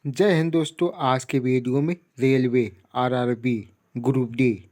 जय हिंद दोस्तों। आज के वीडियो में रेलवे आरआरबी ग्रुप डी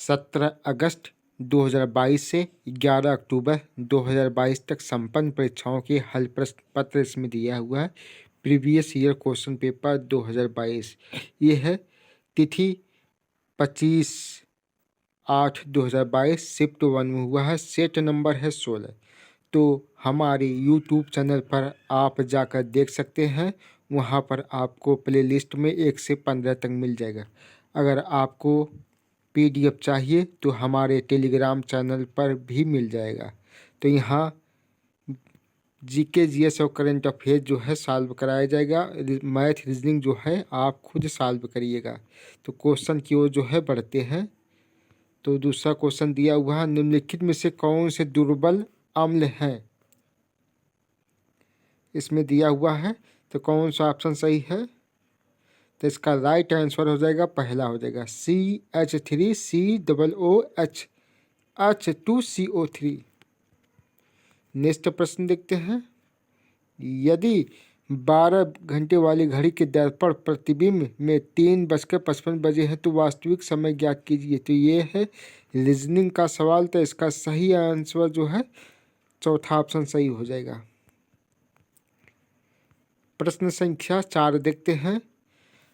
17 अगस्त 2022 से 11 अक्टूबर 2022 तक संपन्न परीक्षाओं के हल प्रश्न पत्र इसमें दिया हुआ है। Previous year question paper 2022। ये है तिथि 25/8/2022 शिफ्ट 1 में हुआ है। सेट नंबर है 16। तो हमारे यूट्यूब चैनल पर आप जाकर देख सकते हैं। वहाँ पर आपको प्लेलिस्ट में 1 से 15 तक मिल जाएगा। अगर आपको पीडीएफ चाहिए तो हमारे टेलीग्राम चैनल पर भी मिल जाएगा। तो यहाँ जीके जीएस और करंट अफेयर जो है सॉल्व कराया जाएगा। मैथ रीजनिंग जो है आप खुद सॉल्व करिएगा। तो क्वेश्चन की ओर जो है बढ़ते हैं। तो दूसरा क्वेश्चन दिया हुआ है, निम्नलिखित में से कौन से दुर्बल अम्ल हैं? इसमें दिया हुआ है तो कौन सा ऑप्शन सही है? तो इसका राइट आंसर हो जाएगा, पहला हो जाएगा CH3COOH H2CO3। नेक्स्ट प्रश्न देखते हैं, यदि 12 घंटे वाली घड़ी के दर्पण प्रतिबिंब में 3:55 बजे है तो वास्तविक समय ज्ञात कीजिए। तो ये है रीजनिंग का सवाल। तो इसका सही आंसर जो है चौथा ऑप्शन सही हो जाएगा। प्रश्न संख्या 4 देखते हैं,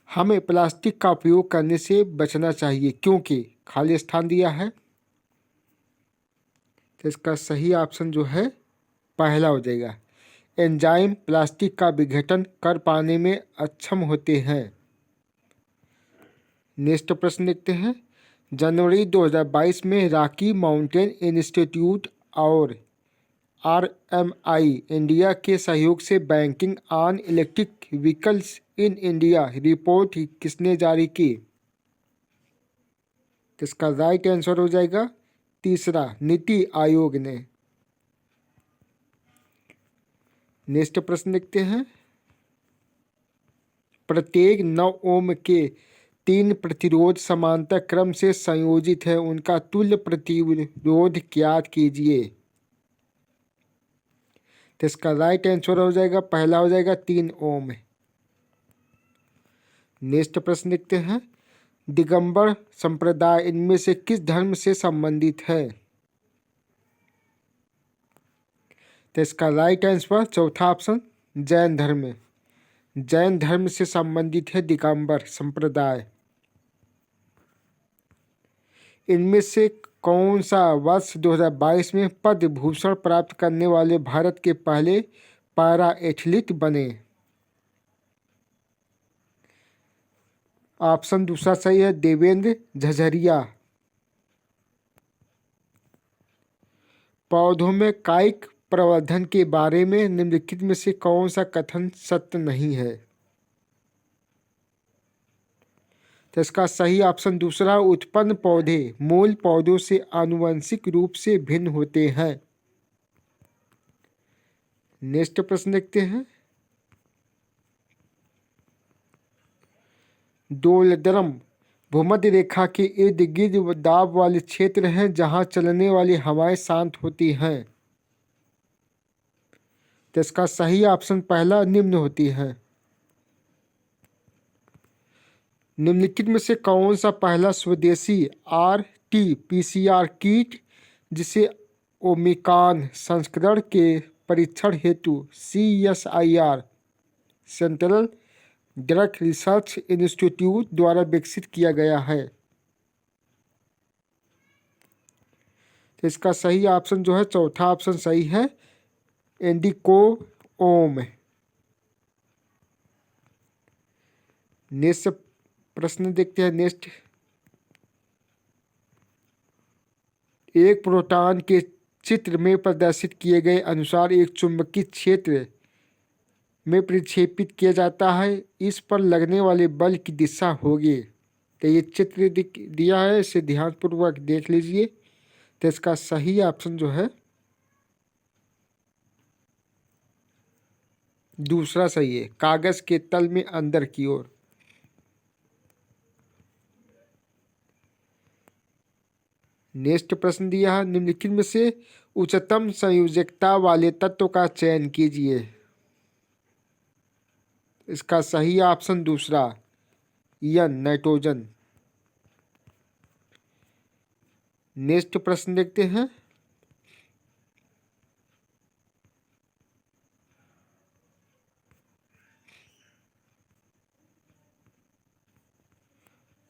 हमें प्लास्टिक का उपयोग करने से बचना चाहिए क्योंकि खाली स्थान दिया है। तो इसका सही ऑप्शन जो है पहला हो जाएगा, एंजाइम प्लास्टिक का विघटन कर पाने में अक्षम होते हैं। नेक्स्ट प्रश्न देखते हैं, जनवरी 2022 में रॉकी माउंटेन इंस्टीट्यूट और RMI इंडिया के सहयोग से banking on electric vehicles in India report किसने जारी की? तो इसका राइट आंसर हो जाएगा तीसरा, नीति आयोग ने। नेक्स्ट प्रश्न देखते हैं, प्रत्येक 9 ओम के 3 प्रतिरोध समांतर क्रम से संयोजित है, उनका तुल्य प्रतिरोध ज्ञात कीजिए। तो इसका राइट आंसर हो जाएगा, पहला हो जाएगा 3 ओम। नेक्स्ट प्रश्न देखते हैं, दिगंबर संप्रदाय इनमें से किस धर्म से संबंधित है? तो इसका राइट आंसर चौथा ऑप्शन, जैन धर्म। जैन धर्म से संबंधित है दिगंबर संप्रदाय। इनमें से कौन सा वर्ष 2022 में पद्म भूषण प्राप्त करने वाले भारत के पहले पैरा एथलीट बने? ऑप्शन दूसरा सही है, देवेंद्र झझरिया। पौधों में कायिक प्रवर्धन के बारे में निम्नलिखित में से कौन सा कथन सत्य नहीं है? तो इसका सही ऑप्शन दूसरा, उत्पन्न पौधे मूल पौधों से आनुवंशिक रूप से भिन्न होते हैं। नेक्स्ट प्रश्न देखते हैं, डोलड्रम भूमध्य रेखा के इर्द गिर्द दाब वाले क्षेत्र हैं जहां चलने वाली हवाएं शांत होती हैं। तो इसका सही ऑप्शन पहला, निम्न होती है। निम्नलिखित में से कौन सा पहला स्वदेशी RT-PCR किट जिसे ओमिक्रॉन संस्करण के परीक्षण हेतु CSIR central drug research institute द्वारा विकसित किया गया है? तो इसका सही ऑप्शन जो है चौथा ऑप्शन सही है, एंडिकोओम। नेक्स्ट प्रश्न देखते हैं, नेक्स्ट, एक प्रोटॉन के चित्र में प्रदर्शित किए गए अनुसार एक चुंबकीय क्षेत्र में प्रक्षेपित किया जाता है, इस पर लगने वाले बल की दिशा होगी। तो ये चित्र दिया है, इसे ध्यानपूर्वक देख लीजिए। तो इसका सही ऑप्शन जो है दूसरा सही है, कागज के तल में अंदर की ओर। नेक्स्ट प्रश्न दिया है, निम्नलिखित में से उच्चतम संयोजकता वाले तत्व का चयन कीजिए। इसका सही ऑप्शन दूसरा यन नाइट्रोजन। नेक्स्ट प्रश्न देखते हैं।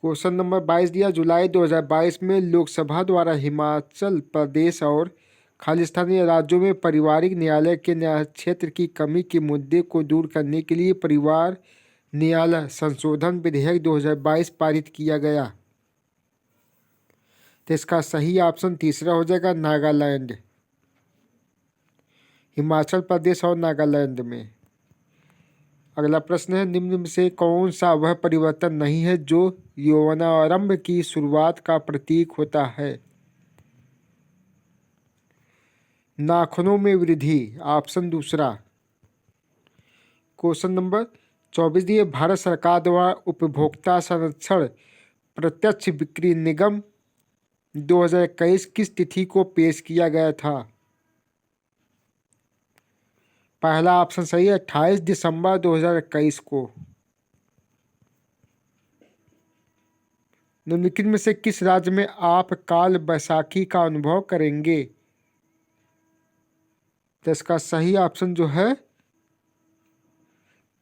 क्वेश्चन नंबर 22 दिया, जुलाई 2022 में लोकसभा द्वारा हिमाचल प्रदेश और खालिस्तानी राज्यों में पारिवारिक न्यायालय के न्याय क्षेत्र की कमी के मुद्दे को दूर करने के लिए परिवार न्यायालय संशोधन विधेयक 2022 पारित किया गया। तो इसका सही ऑप्शन तीसरा हो जाएगा नागालैंड, हिमाचल प्रदेश और नागालैंड में। अगला प्रश्न है, निम्न में से कौन सा वह परिवर्तन नहीं है जो यौवनारंभ की शुरुआत का प्रतीक होता है? नाखूनों में वृद्धि, ऑप्शन दूसरा। क्वेश्चन नंबर 24 दिए, भारत सरकार द्वारा उपभोक्ता संरक्षण प्रत्यक्ष बिक्री निगम 2021 किस तिथि को पेश किया गया था? पहला ऑप्शन सही है 28 दिसंबर 2021 को। निम्नलिखित में से किस राज्य में आप काल बैसाखी का अनुभव करेंगे? तो इसका सही ऑप्शन जो है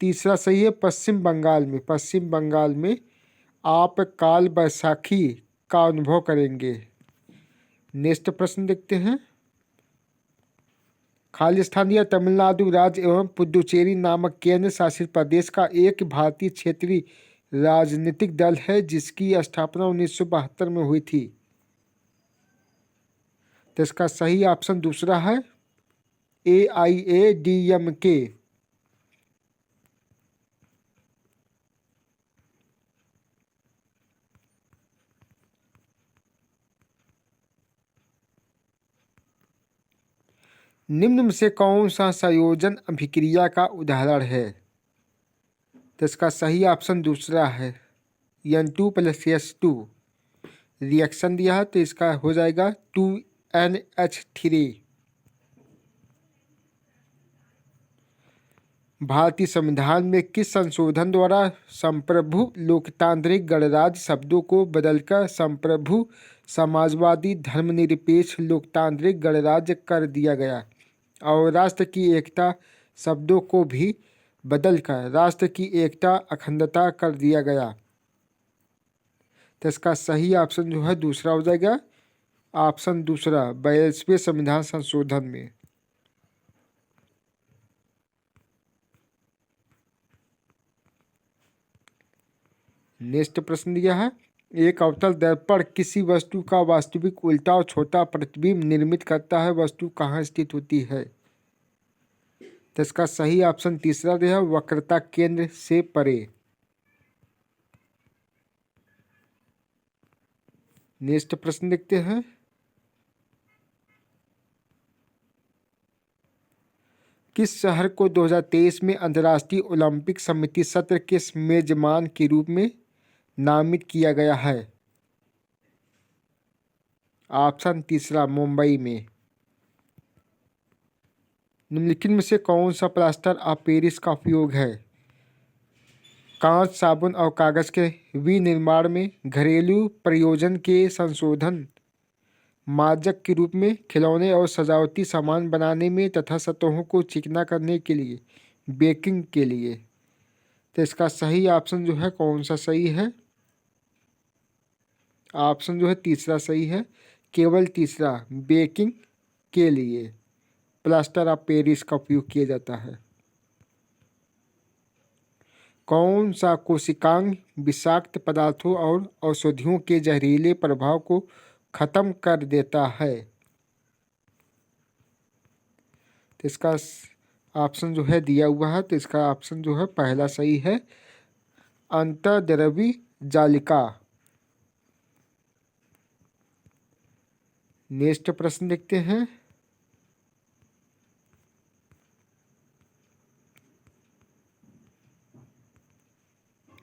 तीसरा सही है, पश्चिम बंगाल में। पश्चिम बंगाल में आप काल बैसाखी का अनुभव करेंगे। नेक्स्ट प्रश्न देखते हैं। खालिस्तानी तमिलनाडु राज्य एवं पुडुचेरी नामक केंद्र शासित प्रदेश का एक भारतीय क्षेत्रीय राजनीतिक दल है जिसकी स्थापना 1972 में हुई थी। तो इसका सही ऑप्शन दूसरा है AIADMK। निम्न में से कौन सा संयोजन अभिक्रिया का उदाहरण है? तो इसका सही ऑप्शन दूसरा है N2+S2। रिएक्शन दिया है तो इसका हो जाएगा 2NH3। भारतीय संविधान में किस संशोधन द्वारा संप्रभु लोकतांत्रिक गणराज्य शब्दों को बदलकर संप्रभु समाजवादी धर्मनिरपेक्ष लोकतांत्रिक गणराज्य कर दिया गया और राष्ट्र की एकता शब्दों को भी बदलकर राष्ट्र की एकता अखंडता कर दिया गया? तो इसका सही ऑप्शन जो है दूसरा हो जाएगा, ऑप्शन दूसरा 42वें संविधान संशोधन में। नेक्स्ट प्रश्न दिया है, एक अवतल दर्पण किसी वस्तु का वास्तविक उल्टा और छोटा प्रतिबिंब निर्मित करता है, वस्तु कहाँ स्थित होती है? तो इसका सही ऑप्शन तीसरा दिया है, वक्रता केंद्र से परे। नेक्स्ट प्रश्न देखते हैं। किस शहर को 2023 में अंतर्राष्ट्रीय ओलंपिक समिति सत्र के मेजबान के रूप में नामित किया गया है? ऑप्शन तीसरा मुंबई में। निम्नलिखित में से कौन सा प्लास्टर ऑफ पेरिस का उपयोग है? कांच, साबुन और कागज के विनिर्माण में, घरेलू प्रयोजन के संशोधन, मार्जक के रूप में, खिलौने और सजावटी सामान बनाने में तथा सतहों को चिकना करने के लिए, बेकिंग के लिए। तो इसका सही ऑप्शन जो है कौन सा सही है? ऑप्शन जो है तीसरा सही है, केवल तीसरा, बेकिंग के लिए प्लास्टर ऑफ पेरिस का उपयोग किया जाता है। कौन सा कोशिकांग विषाक्त पदार्थों और औषधियों के जहरीले प्रभाव को खत्म कर देता है? तो इसका ऑप्शन जो है दिया हुआ है, तो इसका ऑप्शन जो है पहला सही है, अंतर्द्रवी जालिका। नेक्स्ट प्रश्न देखते हैं।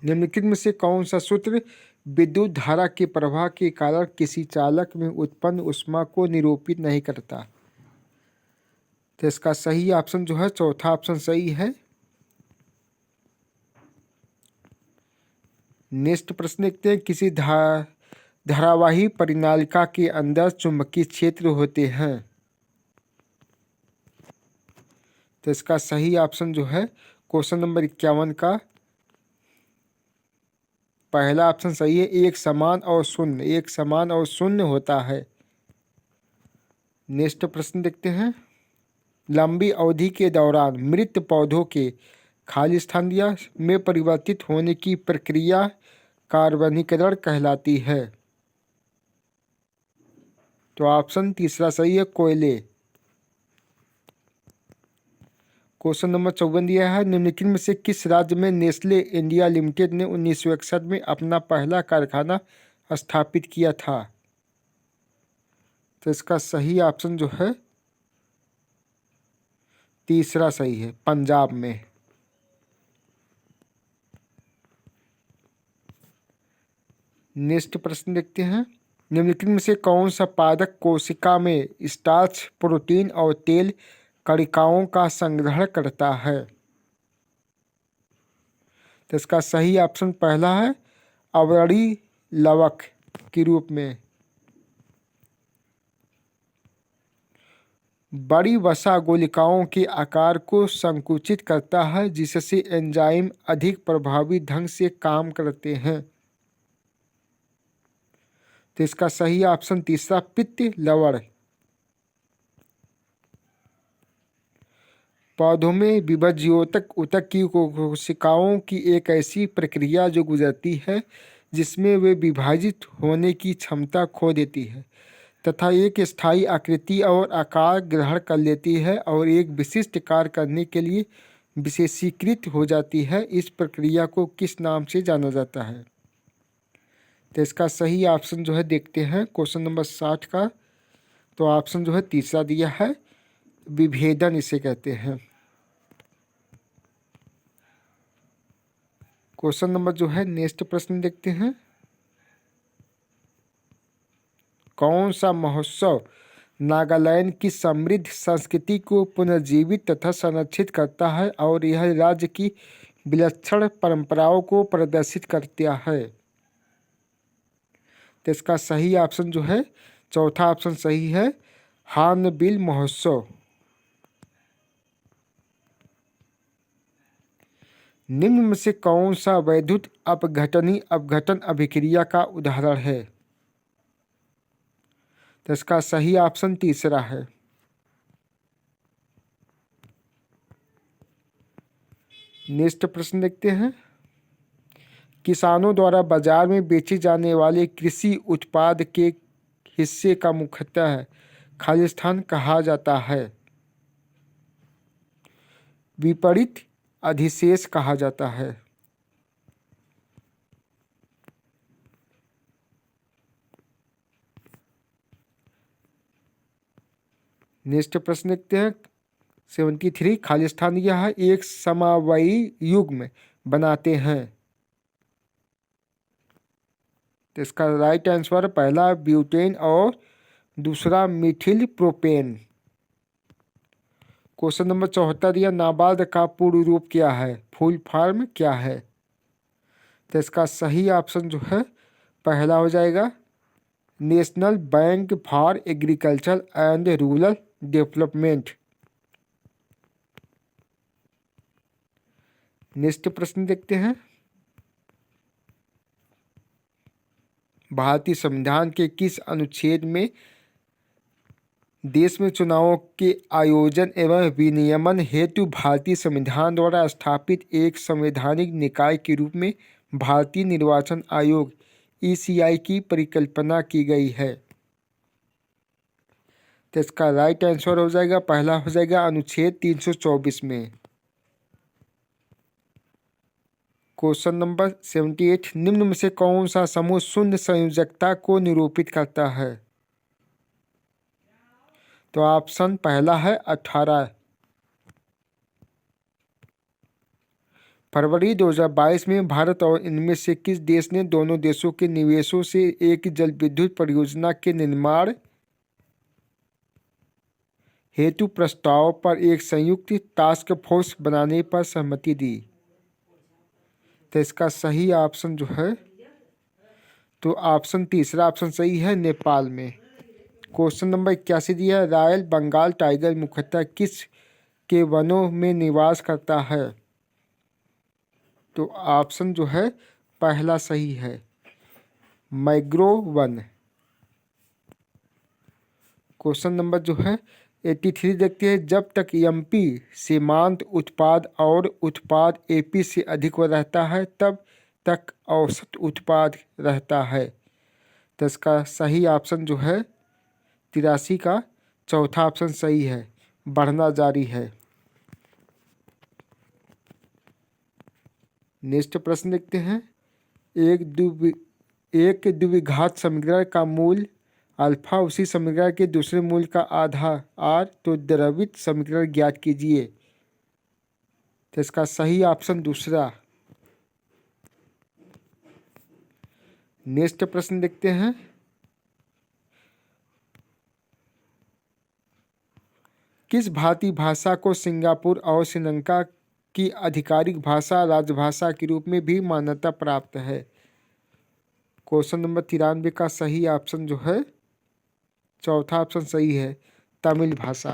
निम्नलिखित में से कौन सा सूत्र विद्युत धारा के प्रवाह के कारण किसी चालक में उत्पन्न ऊष्मा को निरूपित नहीं करता? तो इसका सही ऑप्शन जो है चौथा ऑप्शन सही है, नेक्स्ट प्रश्न देखते हैं, किसी धारावाही परिनालिका के अंदर चुंबकीय क्षेत्र होते हैं। तो इसका सही ऑप्शन जो है क्वेश्चन नंबर 51 का पहला ऑप्शन सही है, एक समान और शून्य, एक समान और शून्य होता है। नेक्स्ट प्रश्न देखते हैं, लंबी अवधि के दौरान मृत पौधों के खाली स्थान या में परिवर्तित होने की प्रक्रिया कार्बनीकरण कहलाती है। तो ऑप्शन तीसरा सही है, कोयले। क्वेश्चन नंबर 54 दिया है, निम्नलिखित में से किस राज्य में नेस्ले इंडिया लिमिटेड ने 1961 में अपना पहला कारखाना स्थापित किया था। तो इसका सही ऑप्शन जो है तीसरा सही है, पंजाब में। नेक्स्ट प्रश्न देखते हैं, निम्नलिखित में से कौन सा पादप कोशिका में स्टार्च, प्रोटीन और तेल कणिकाओं का संग्रहण करता है। तो इसका सही ऑप्शन पहला है, अवरणी लवक के रूप में। बड़ी वसा गोलिकाओं के आकार को संकुचित करता है, जिससे एंजाइम अधिक प्रभावी ढंग से काम करते हैं। तो इसका सही ऑप्शन तीसरा, पित्त लवण। पौधों में विभज्योतक ऊतक की कोशिकाओं की एक ऐसी प्रक्रिया जो गुजरती है जिसमें वे विभाजित होने की क्षमता खो देती है तथा एक स्थायी आकृति और आकार ग्रहण कर लेती है और एक विशिष्ट कार्य करने के लिए विशेषीकृत हो जाती है। इस प्रक्रिया को किस नाम से जाना जाता है। तो इसका सही ऑप्शन जो है देखते हैं क्वेश्चन नंबर 60 का। तो ऑप्शन जो है तीसरा दिया है, विभेदन इसे कहते हैं। क्वेश्चन नंबर जो है नेक्स्ट प्रश्न देखते हैं, कौन सा महोत्सव नागालैंड की समृद्ध संस्कृति को पुनर्जीवित तथा संरक्षित करता है और यह राज्य की विलक्षण परंपराओं को प्रदर्शित करता है। तो इसका सही ऑप्शन जो है चौथा ऑप्शन सही है, हार्नबिल महोत्सव। निम्न में से कौन सा वैद्युत अपघटनी अपघटन अभिक्रिया का उदाहरण है। तो इसका सही ऑप्शन तीसरा है। नेक्स्ट प्रश्न देखते हैं, किसानों द्वारा बाजार में बेचे जाने वाले कृषि उत्पाद के हिस्से का मुख्यतः खालिस्तान कहा जाता है। विपरीत अधिशेष कहा जाता है। नेक्स्ट प्रश्न देखते हैं 73, खालिस्तान यह एक समवायी युग्म बनाते हैं। तो इसका राइट आंसर पहला ब्यूटेन और दूसरा मिथिल प्रोपेन। क्वेश्चन नंबर 74 दिया, नाबार्ड का पूर्ण रूप क्या है, फुल फॉर्म क्या है। तो इसका सही ऑप्शन जो है पहला हो जाएगा, national bank for agriculture and rural development. Next प्रश्न देखते हैं, भारतीय संविधान के किस अनुच्छेद में देश में चुनावों के आयोजन एवं विनियमन हेतु भारतीय संविधान द्वारा स्थापित एक संवैधानिक निकाय के रूप में भारतीय निर्वाचन आयोग (ECI) की परिकल्पना की गई है। तो इसका राइट आंसर हो जाएगा पहला हो जाएगा अनुच्छेद 324 में। क्वेश्चन नंबर 78, निम्न में से कौन सा समूह शून्य संयोजकता को निरूपित करता है। तो ऑप्शन पहला है 18। फरवरी 2022 में भारत और इनमें से किस देश ने दोनों देशों के निवेशों से एक जल विद्युत परियोजना के निर्माण हेतु प्रस्ताव पर एक संयुक्त टास्क फोर्स बनाने पर सहमति दी। तो इसका सही ऑप्शन जो है, तो ऑप्शन तीसरा ऑप्शन सही है, नेपाल में। क्वेश्चन नंबर 81 दिया है, रॉयल बंगाल टाइगर मुख्यतः किस के वनों में निवास करता है? तो ऑप्शन जो है पहला सही है, मैंग्रोव वन। क्वेश्चन नंबर जो है 83 देखते हैं, जब तक एमपी सीमांत उत्पाद और उत्पाद एपी से अधिक रहता है तब तक औसत उत्पाद रहता है। तो इसका सही ऑप्शन जो है 83 का चौथा ऑप्शन सही है, बढ़ना जारी है। नेक्स्ट प्रश्न देखते हैं, एक द्विघात समीकरण का मूल अल्फा उसी समीकरण के दूसरे मूल का आधा आर, तो द्रवित समीकरण ज्ञात कीजिए। तो इसका सही ऑप्शन दूसरा। नेक्स्ट प्रश्न देखते हैं, किस भारतीय भाषा को सिंगापुर और श्रीलंका की आधिकारिक भाषा राजभाषा के रूप में भी मान्यता प्राप्त है? क्वेश्चन नंबर 93 का सही ऑप्शन जो है चौथा ऑप्शन सही है, तमिल भाषा।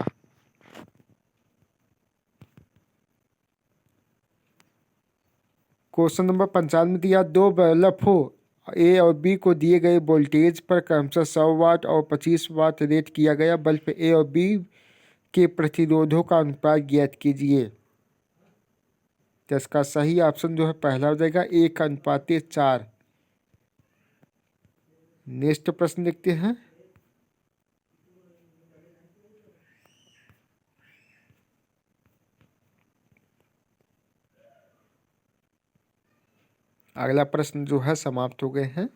क्वेश्चन नंबर 95 दिया, दो बल्बों ए और बी को दिए गए वोल्टेज पर क्रमशः 100 वाट और 25 वाट रेट किया गया बल्ब ए और बी के प्रतिरोधों का अनुपात ज्ञात कीजिए। तो इसका सही ऑप्शन जो है पहला हो जाएगा, 1:4। नेक्स्ट प्रश्न देखते हैं, अगला प्रश्न जो है समाप्त हो गए हैं।